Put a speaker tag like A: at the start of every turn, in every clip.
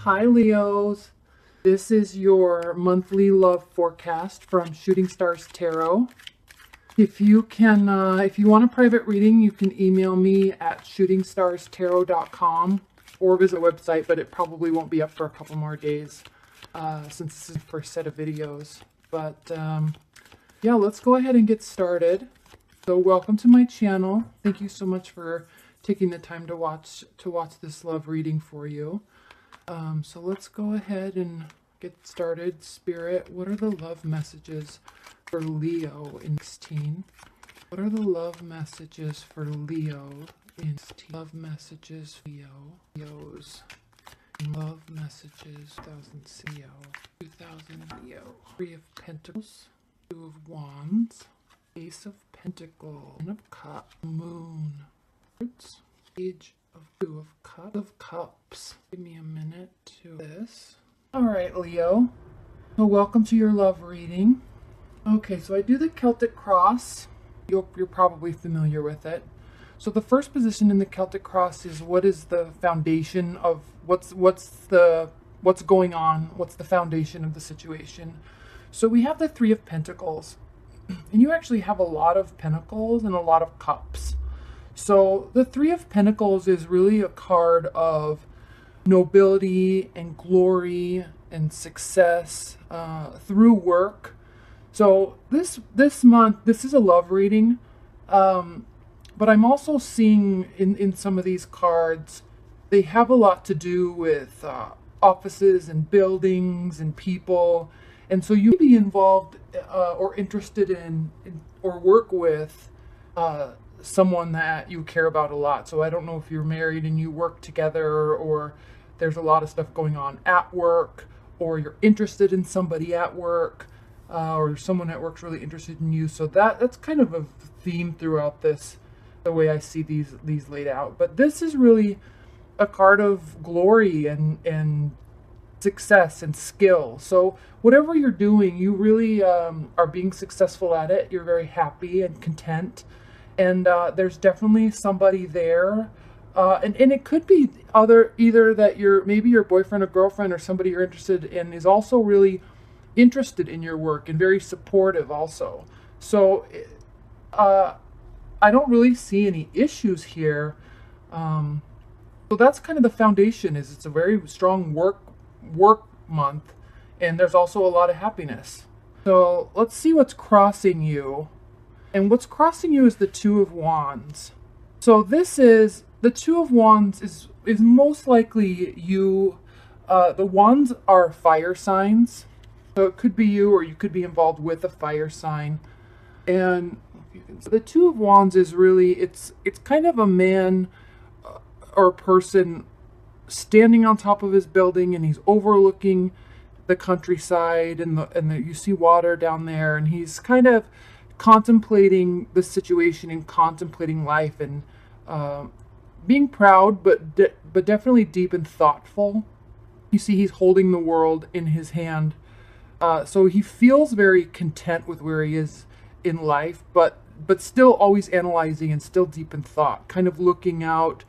A: Hi, Leos. This is your monthly love forecast from Shooting Stars Tarot. If you want a private reading, you can email me at shootingstartarot.com or visit the website, but it probably won't be up for a couple more days since this is the first set of videos. But yeah, let's go ahead and get started. So welcome to my channel. Thank you so much for taking the time to watch this love reading for you. So let's go ahead and get started. Spirit, what are the love messages for Leo in 16? What are the love messages for Leo in 16? Love messages for Leo's. Love messages 2000 Leo. 2000 Leo. Three of Pentacles. Two of Wands. Ace of Pentacles. Ten of Cups. Moon. Page of Two of Cups. Give me a minute to this. Alright, Leo. So welcome to your love reading. Okay, so I do the Celtic Cross. You're probably familiar with it. So the first position in the Celtic Cross is what is the foundation of what's going on, what's the foundation of the situation. So we have the Three of Pentacles. And you actually have a lot of pentacles and a lot of cups. So the Three of Pentacles is really a card of nobility and glory and success through work. So this month, this is a love reading, but I'm also seeing in some of these cards, they have a lot to do with offices and buildings and people. And so you may be involved or interested in or work with someone that you care about a lot. So I don't know if you're married and you work together, or there's a lot of stuff going on at work, or you're interested in somebody at work, or someone at work's really interested in you. So that's kind of a theme throughout this, the way I see these laid out. But this is really a card of glory and success and skill. So whatever you're doing, you really are being successful at it. You're very happy and content. And there's definitely somebody there. And it could be either that maybe your boyfriend or girlfriend or somebody you're interested in is also really interested in your work and very supportive also. So I don't really see any issues here. So that's kind of the foundation. It's a very strong work month, and there's also a lot of happiness. So let's see what's crossing you. And what's crossing you is the Two of Wands. So the Two of Wands is most likely you. The wands are fire signs. So it could be you, or you could be involved with a fire sign. And the Two of Wands is really, it's kind of a man or a person standing on top of his building, and he's overlooking the countryside, and you see water down there, and he's kind of contemplating the situation and contemplating life, and being proud, but definitely deep and thoughtful. You see he's holding the world in his hand. So he feels very content with where he is in life, but still always analyzing and still deep in thought, kind of looking out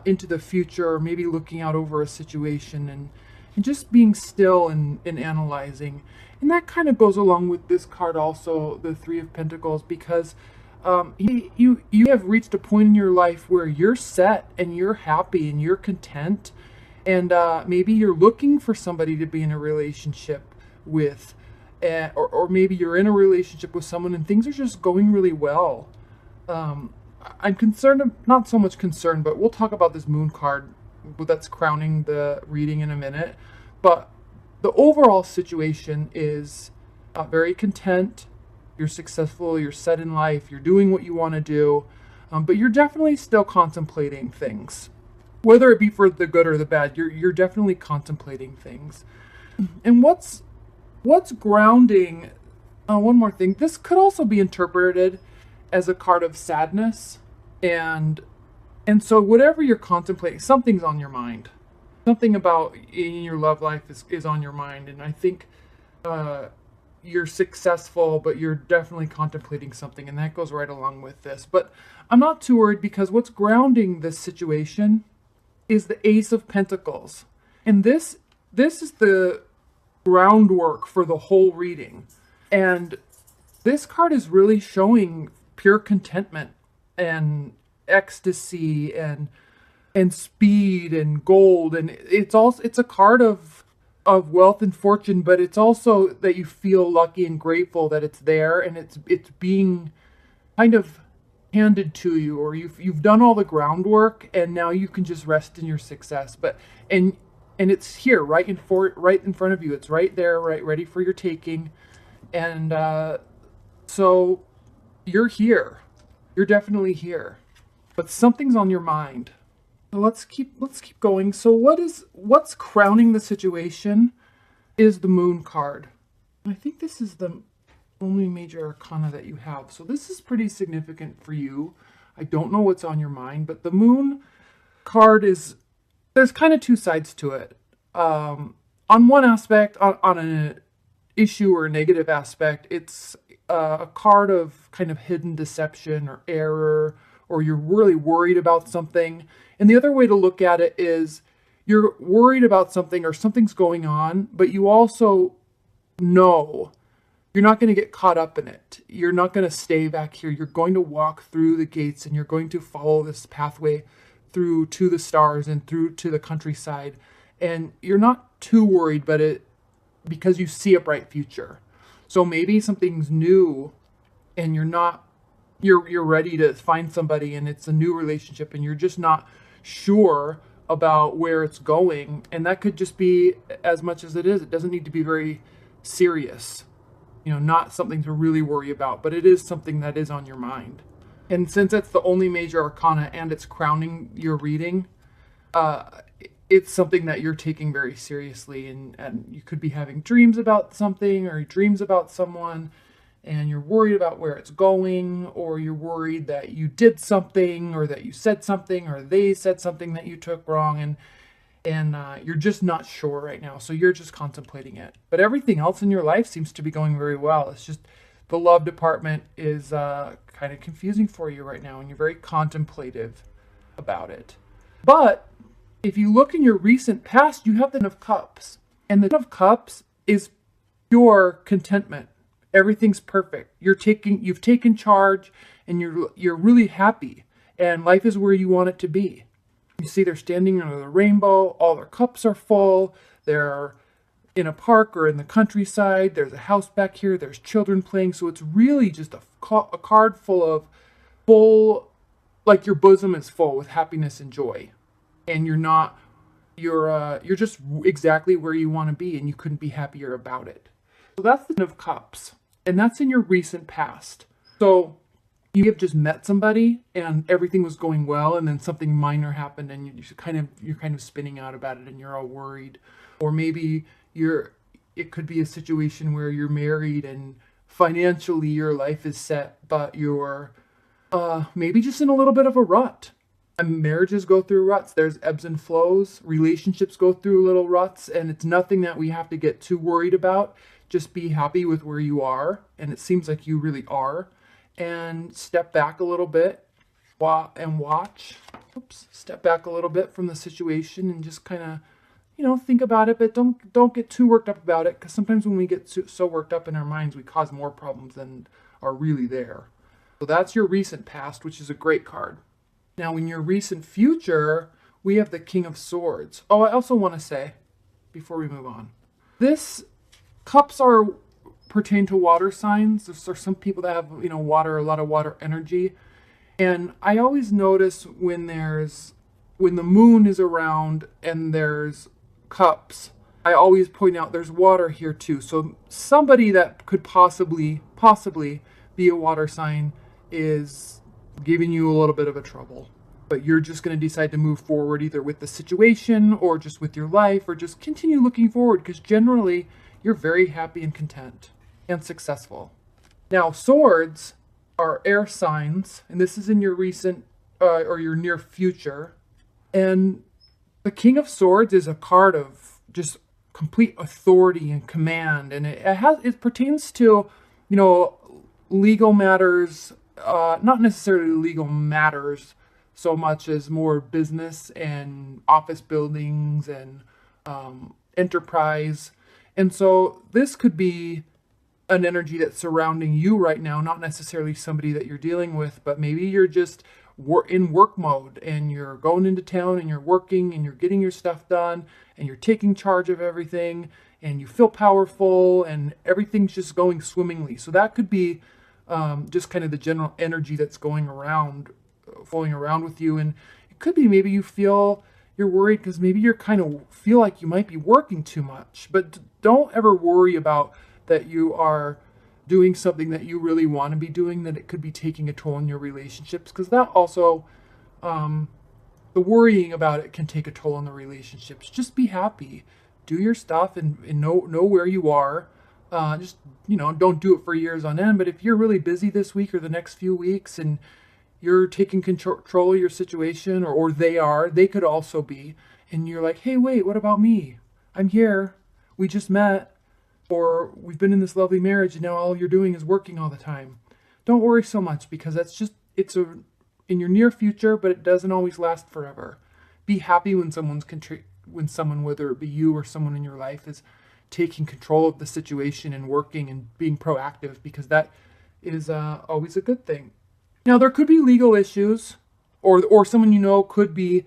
A: into the future, or maybe looking out over a situation and just being still and analyzing. And that kind of goes along with this card also, the Three of Pentacles, because you have reached a point in your life where you're set and you're happy and you're content, and maybe you're looking for somebody to be in a relationship with, or maybe you're in a relationship with someone and things are just going really well. I'm concerned, not so much concerned, but we'll talk about this Moon card that's crowning the reading in a minute. But the overall situation is very content. You're successful, you're set in life, you're doing what you want to do, but you're definitely still contemplating things. Whether it be for the good or the bad, you're definitely contemplating things. And what's grounding, one more thing, this could also be interpreted as a card of sadness, and so whatever you're contemplating, something's on your mind. Something about in your love life is on your mind, and I think you're successful, but you're definitely contemplating something, and that goes right along with this. But I'm not too worried, because what's grounding this situation is the Ace of Pentacles. And this is the groundwork for the whole reading. And this card is really showing pure contentment and ecstasy and speed and gold, and it's a card of wealth and fortune, but it's also that you feel lucky and grateful that it's there, and it's being kind of handed to you, or you've done all the groundwork and now you can just rest in your success. But and it's here right in front of you. It's right there, right ready for your taking. And so you're here. You're definitely here. But something's on your mind. So let's keep going. So what's crowning the situation is the Moon card. I think this is the only major arcana that you have. So this is pretty significant for you. I don't know what's on your mind, but the Moon card there's kind of two sides to it. On one aspect, on an issue or a negative aspect, it's a card of kind of hidden deception or error, or you're really worried about something. And the other way to look at it is you're worried about something or something's going on, but you also know you're not going to get caught up in it. You're not going to stay back here. You're going to walk through the gates and you're going to follow this pathway through to the stars and through to the countryside. And you're not too worried, because you see a bright future. So maybe something's new and you're ready to find somebody and it's a new relationship and you're just not sure about where it's going. And that could just be as much as it is. It doesn't need to be very serious. Not something to really worry about, but it is something that is on your mind. And since it's the only major arcana and it's crowning your reading, it's something that you're taking very seriously, and you could be having dreams about something or dreams about someone, and you're worried about where it's going, or you're worried that you did something or that you said something or they said something that you took wrong, and you're just not sure right now. So you're just contemplating it. But everything else in your life seems to be going very well. It's just the love department is kind of confusing for you right now, and you're very contemplative about it. But if you look in your recent past, you have the Ten of Cups. And the Ten of Cups is pure contentment. Everything's perfect. You've taken charge, and you're really happy. And life is where you want it to be. You see they're standing under the rainbow. All their cups are full. They're in a park or in the countryside. There's a house back here. There's children playing. So it's really just a card full, like your bosom is full with happiness and joy. And you're just exactly where you want to be, and you couldn't be happier about it. So that's the Ten of Cups, and that's in your recent past. So you have just met somebody and everything was going well, and then something minor happened and you're kind of spinning out about it and you're all worried. Or maybe it could be a situation where you're married and financially your life is set, but you're maybe just in a little bit of a rut. And marriages go through ruts. There's ebbs and flows. Relationships go through little ruts, and it's nothing that we have to get too worried about. Just be happy with where you are, and it seems like you really are. And step back a little bit and watch. Step back a little bit from the situation and just kind of, think about it, but don't get too worked up about it, because sometimes when we get so worked up in our minds, we cause more problems than are really there. So that's your recent past, which is a great card. Now, in your recent future, we have the King of Swords. Oh, I also want to say, before we move on, cups pertain to water signs. There's some people that have, a lot of water energy. And I always notice when the moon is around and there's cups, I always point out there's water here too. So somebody that could possibly be a water sign is giving you a little bit of a trouble, but you're just going to decide to move forward either with the situation or just with your life, or just continue looking forward, because generally you're very happy and content and successful. Now, swords are air signs, and this is in your recent or your near future. And the King of Swords is a card of just complete authority and command, and it pertains to, legal matters. Not necessarily legal matters so much as more business and office buildings and enterprise. And so this could be an energy that's surrounding you right now, not necessarily somebody that you're dealing with, but maybe you're just in work mode and you're going into town and you're working and you're getting your stuff done and you're taking charge of everything and you feel powerful and everything's just going swimmingly. So that could be just kind of the general energy that's going around, flowing around with you. And it could be maybe you feel you're worried because maybe you're kind of feel like you might be working too much, but don't ever worry about that you are doing something that you really want to be doing, that it could be taking a toll on your relationships, because that also, the worrying about it can take a toll on the relationships. Just be happy, do your stuff, and know where you are. Just, don't do it for years on end, but if you're really busy this week or the next few weeks and you're taking control of your situation, or they could also be, and you're like, hey, wait, what about me? I'm here. We just met. Or we've been in this lovely marriage and now all you're doing is working all the time. Don't worry so much, because it's in your near future, but it doesn't always last forever. Be happy when someone, whether it be you or someone in your life, is taking control of the situation and working and being proactive, because that is always a good thing. Now, there could be legal issues, or someone could be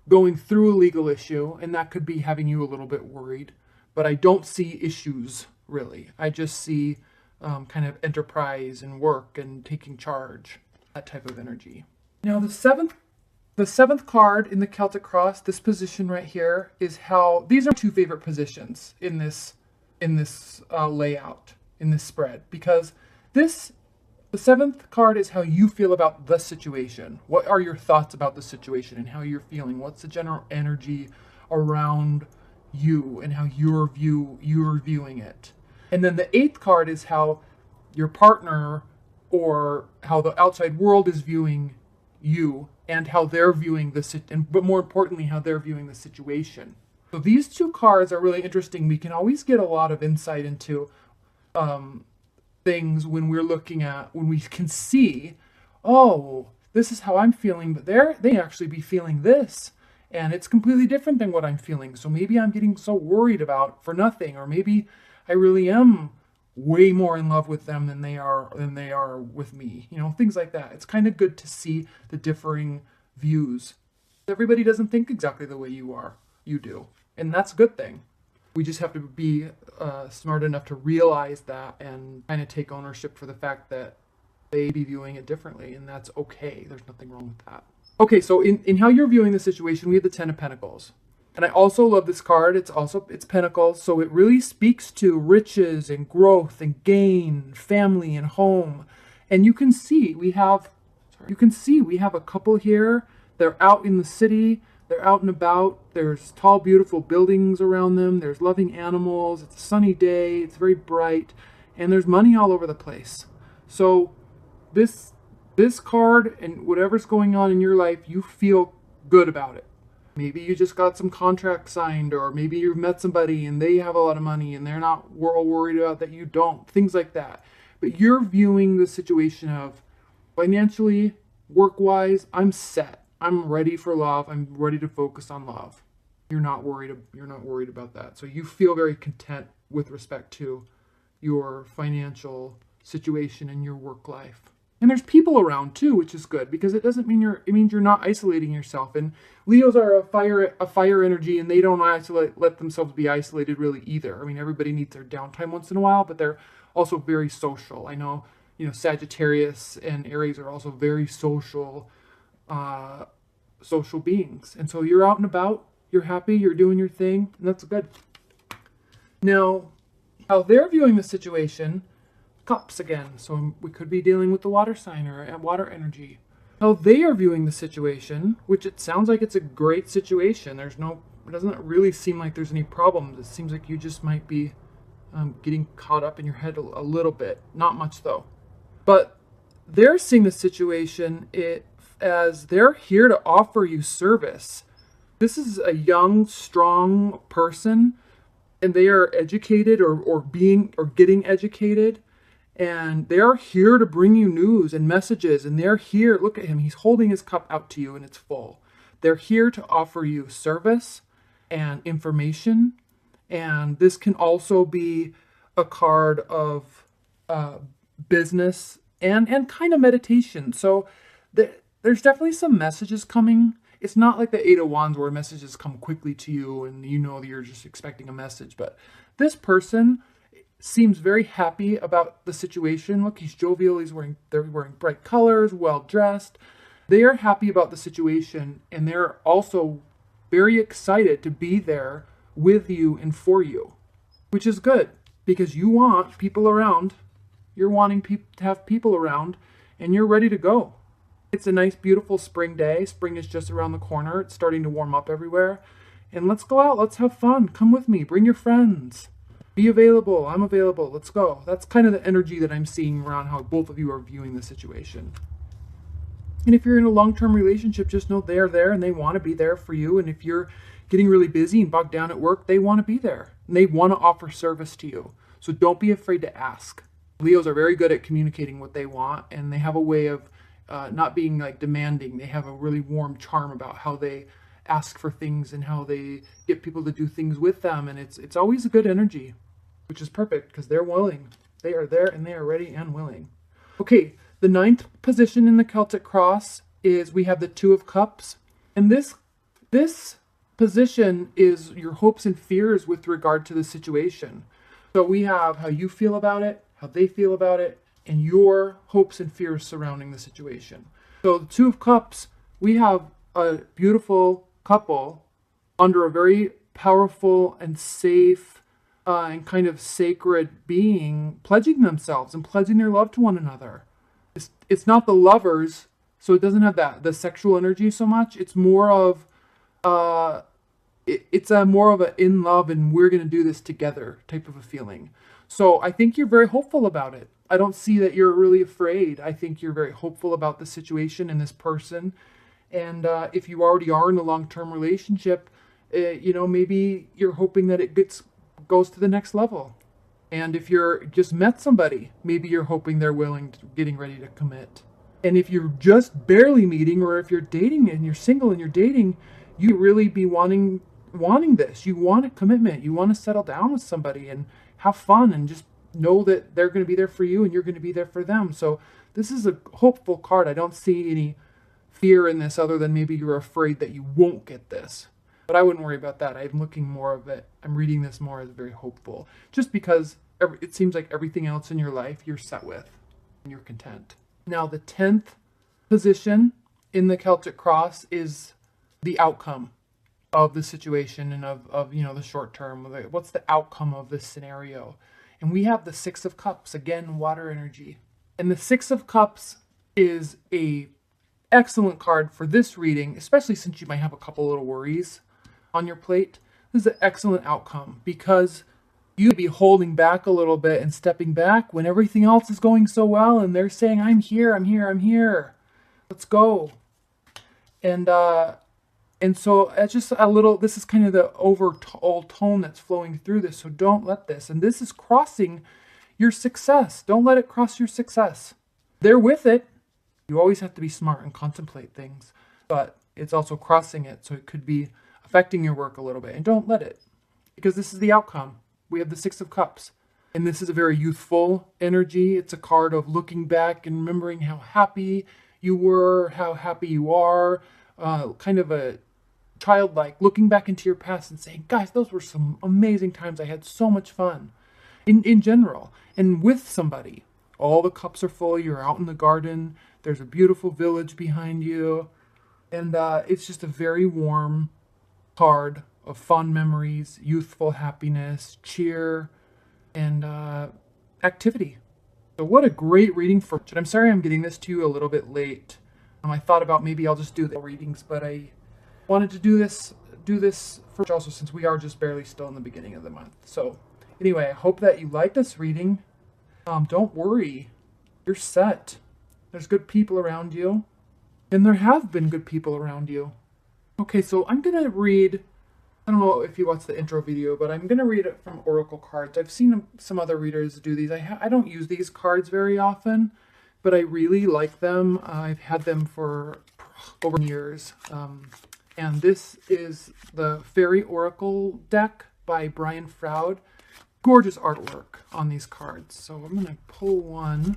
A: going through a legal issue, and that could be having you a little bit worried. But I don't see issues, really. I just see kind of enterprise and work and taking charge, that type of energy. Now, the seventh card in the Celtic Cross, this position right here, is how these are my two favorite positions in this layout, in this spread, because the seventh card is how you feel about the situation. What are your thoughts about the situation and how you're feeling? What's the general energy around you and how you're viewing it? And then the eighth card is how your partner, or how the outside world is viewing you, and how they're viewing but more importantly, how they're viewing the situation. So these two cards are really interesting. We can always get a lot of insight into things when we can see, oh, this is how I'm feeling, but they actually be feeling this. And it's completely different than what I'm feeling. So maybe I'm getting so worried about for nothing, or maybe I really am way more in love with them than they are with me. Things like that. It's kind of good to see the differing views. Everybody doesn't think exactly the way you do. And that's a good thing. We just have to be smart enough to realize that and kind of take ownership for the fact that they be viewing it differently, and that's okay. There's nothing wrong with that. Okay, so in how you're viewing the situation, we have the Ten of Pentacles. And I also love this card. It's Pentacles, so it really speaks to riches and growth and gain, family and home. And you can see we have a couple here. They're out in the city. They're out and about. There's tall, beautiful buildings around them. There's loving animals. It's a sunny day. It's very bright. And there's money all over the place. So this card and whatever's going on in your life, you feel good about it. Maybe you just got some contract signed, or maybe you've met somebody and they have a lot of money and they're not all worried about that you don't. Things like that. But you're viewing the situation of financially, work-wise, I'm set. I'm ready for love. I'm ready to focus on love. You're not worried about that. So you feel very content with respect to your financial situation and your work life. And there's people around too, which is good, because it means you're not isolating yourself. And Leos are a fire energy, and they don't let themselves be isolated really either. I mean, everybody needs their downtime once in a while, but they're also very social. I know, Sagittarius and Aries are also very social beings. And so you're out and about, you're happy, you're doing your thing, and that's good. Now, how they're viewing the situation, Cups again. So we could be dealing with the water sign or water energy. How they are viewing the situation, which it sounds like it's a great situation. It doesn't really seem like there's any problems. It seems like you just might be getting caught up in your head a little bit. Not much though. But they're seeing the situation as they're here to offer you service. This is a young, strong person, and they are educated or getting educated. And they're here to bring you news and messages. And they're here, look at him, he's holding his cup out to you and it's full. They're here to offer you service and information. And this can also be a card of business and kind of meditation. So there's definitely some messages coming. It's not like the Eight of Wands where messages come quickly to you and you know that you're just expecting a message. But this person seems very happy about the situation. Look, he's jovial. They're wearing bright colors, well dressed. They are happy about the situation, and they're also very excited to be there with you and for you, which is good because you want people around. You're wanting to have people around, and you're ready to go. It's a nice, beautiful spring day. Spring is just around the corner. It's starting to warm up everywhere. And let's go out. Let's have fun. Come with me. Bring your friends. Be available. I'm available. Let's go. That's kind of the energy that I'm seeing around how both of you are viewing the situation. And if you're in a long-term relationship, just know they're there and they want to be there for you. And if you're getting really busy and bogged down at work, they want to be there. And they want to offer service to you. So don't be afraid to ask. Leos are very good at communicating what they want, and they have a way of not being like demanding. They have a really warm charm about how they ask for things and how they get people to do things with them. And it's always a good energy, which is perfect because they're willing. They are there and they are ready and willing. Okay, the 9th position in the Celtic Cross is we have the Two of Cups. And this position is your hopes and fears with regard to the situation. So we have how you feel about it, how they feel about it, and your hopes and fears surrounding the situation. So the Two of Cups, we have a beautiful couple under a very powerful and safe and kind of sacred being pledging themselves and pledging their love to one another. It's not the lovers, so it doesn't have the sexual energy so much. It's more of it's a more of a in love and we're going to do this together type of a feeling. So I think you're very hopeful about it. I don't see that you're really afraid. I think you're very hopeful about the situation and this person. And if you already are in a long-term relationship, maybe you're hoping that it goes to the next level. And if you're just met somebody, maybe you're hoping they're getting ready to commit. And if you're just barely meeting, or if you're dating and you're single and you're dating, you really be wanting this. You want a commitment. You want to settle down with somebody and have fun and just know that they're going to be there for you and you're going to be there for them. So this is a hopeful card. I don't see any fear in this other than maybe you're afraid that you won't get this. But I wouldn't worry about that. I'm looking more of it. I'm reading this more as very hopeful. Just because it seems like everything else in your life you're set with and you're content. Now the 10th position in the Celtic Cross is the outcome of the situation and of the short term. What's the outcome of this scenario? And we have the Six of Cups, again, water energy. And the Six of Cups is a excellent card for this reading, especially since you might have a couple little worries on your plate. This is an excellent outcome because you'd be holding back a little bit and stepping back when everything else is going so well and they're saying, I'm here, I'm here, I'm here. Let's go. And so it's just this is kind of the overall tone that's flowing through this. So don't let this. And this is crossing your success. Don't let it cross your success. They're with it. You always have to be smart and contemplate things. But it's also crossing it. So it could be affecting your work a little bit. And don't let it. Because this is the outcome. We have the Six of Cups. And this is a very youthful energy. It's a card of looking back and remembering how happy you were, how happy you are. Kind of a childlike, looking back into your past and saying, guys, those were some amazing times. I had so much fun in general and with somebody. All the cups are full. You're out in the garden. There's a beautiful village behind you. And it's just a very warm card of fond memories, youthful happiness, cheer, and activity. So what a great reading for. I'm sorry I'm getting this to you a little bit late. I thought about maybe I'll just do the readings, but I wanted to do this for also since we are just barely still in the beginning of the month. So anyway, I hope that you like this reading. Don't worry. You're set. There's good people around you. And there have been good people around you. Okay, so I'm going to read, I don't know if you watched the intro video, but I'm going to read it from Oracle cards. I've seen some other readers do these. I don't use these cards very often, but I really like them. I've had them for over years. And this is the Fairy Oracle deck by Brian Froud. Gorgeous artwork on these cards. So I'm going to pull one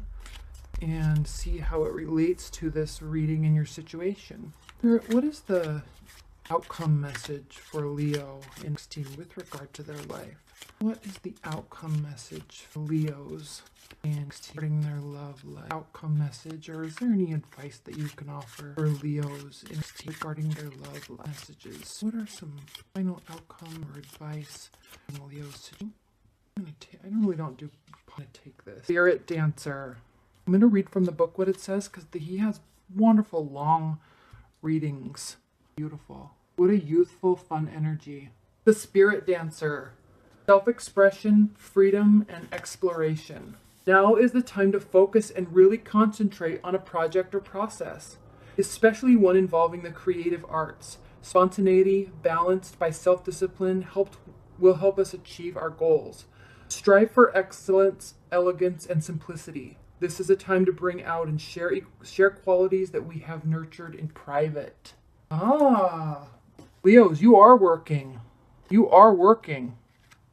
A: and see how it relates to this reading in your situation. What is the outcome message for Leo in 16 with regard to their life? What is the outcome message for Leos and regarding their love life? Outcome message, or is there any advice that you can offer for Leos in regarding their love life messages? What are some final outcome or advice for Leos? I normally don't take this. Spirit Dancer. I'm going to read from the book what it says because he has wonderful long readings. Beautiful. What a youthful, fun energy. The Spirit Dancer. Self-expression, freedom, and exploration. Now is the time to focus and really concentrate on a project or process, especially one involving the creative arts. Spontaneity, balanced by self-discipline, will help us achieve our goals. Strive for excellence, elegance, and simplicity. This is a time to bring out and share qualities that we have nurtured in private. Leos, you are working. You are working.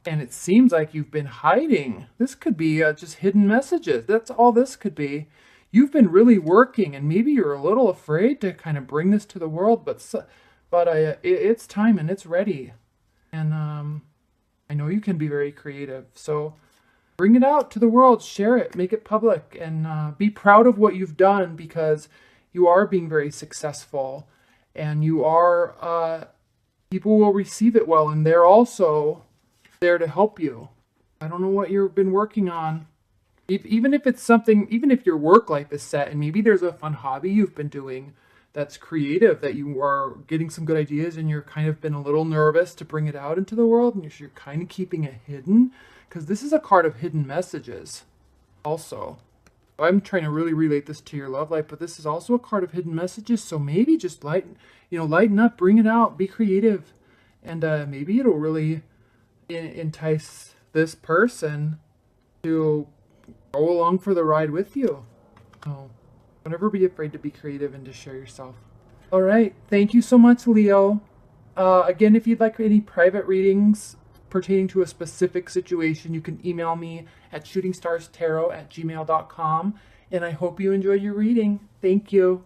A: And it seems like you've been hiding. This could be just hidden messages. That's all this could be. You've been really working, and maybe you're a little afraid to kind of bring this to the world, but it's time and it's ready. And I know you can be very creative. So bring it out to the world, share it, make it public, and be proud of what you've done because you are being very successful, and you are, people will receive it well, and they're also there to help you. I don't know what you've been working on. Even if it's something, even if your work life is set and maybe there's a fun hobby you've been doing that's creative, that you are getting some good ideas and you're kind of been a little nervous to bring it out into the world and you're kind of keeping it hidden, because this is a card of hidden messages also. I'm trying to really relate this to your love life, but this is also a card of hidden messages. So maybe just lighten up, bring it out, be creative, and maybe it'll really entice this person to go along for the ride with you. So don't ever be afraid to be creative and to share yourself. All right. Thank you so much, Leo. Again, if you'd like any private readings pertaining to a specific situation, you can email me at shootingstartarot@gmail.com. And I hope you enjoyed your reading. Thank you.